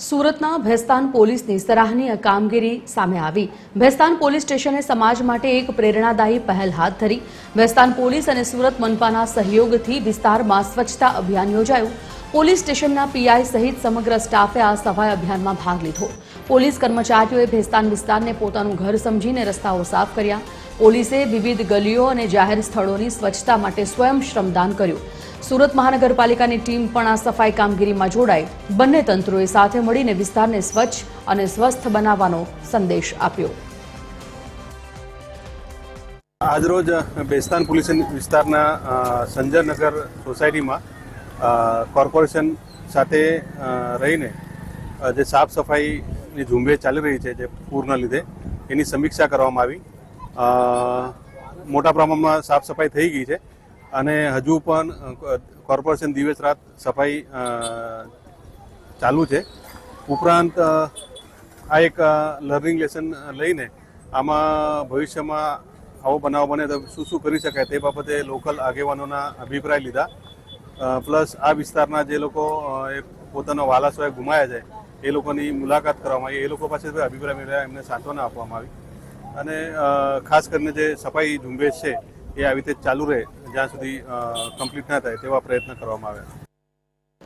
સુરતના ભેસ્તાન પોલીસની સરાહનીય કામગીરી સામે આવી। ભેસ્તાન પોલીસ સ્ટેશને સમાજ માટે એક પ્રેરણાદાયી પહેલ હાથ ધરી। ભેસ્તાન પોલીસ અને સુરત મનપાના સહયોગથી વિસ્તારમાં સ્વચ્છતા અભિયાન યોજાયું। પોલીસ સ્ટેશનના પીઆઈ સહિત સમગ્ર સ્ટાફે આ સફાઈ અભિયાનમાં ભાગ લીધો। પોલીસ કર્મચારીઓએ ભેસ્તાન વિસ્તારને પોતાનું ઘર સમજીને રસ્તાઓ સાફ કર્યા। પોલીસે વિવિધ ગલીઓ અને જાહેર સ્થળોની સ્વચ્છતા માટે સ્વયં શ્રમદાન કર્યું। સુરત મહાનગરપાલિકાની ટીમ પણ આ સફાઈ કામગીરીમાં જોડાઈ બંને તંત્રોએ સાથે મળીને વિસ્તારને સ્વચ્છ અને સ્વસ્થ બનાવવાનો સંદેશ આપ્યો। આજરોજ ભેસ્તાન પોલીસ વિસ્તારના સંજયનગર સોસાયટીમાં કોર્પોરેશન સાથે રહીને જે સાફ સફાઈની ઝુંબેશ ચાલી રહી છે, જે પૂરના લીધે એની સમીક્ષા કરવામાં આવી। મોટા પ્રમાણમાં સાફ સફાઈ થઈ ગઈ છે અને હજુ પણ કોર્પોરેશન દિવસ રાત સફાઈ ચાલુ છે। ઉપરાંત આ એક લર્નિંગ લેસન લઈને આમાં ભવિષ્યમાં આવો બનાવ બને તો શું કરી શકાય તે બાબતે લોકલ આગેવાનોના અભિપ્રાય લીધા। પ્લસ આ વિસ્તારના જે લોકો પોતાના વાલા સ્વયં ગુમાયા છે એ લોકોની મુલાકાત કરવામાં આવી। એ લોકો પાસેથી અભિપ્રાય મેળવ્યા, એમને સાંત્વના આપવામાં આવી અને ખાસ કરીને જે સફાઈ ઝુંબેશ છે એ આવી રીતે ચાલુ રહે જ્યાં સુધી કમ્પ્લીટ ના થાય તેવા પ્રયત્ન કરવામાં આવ્યા।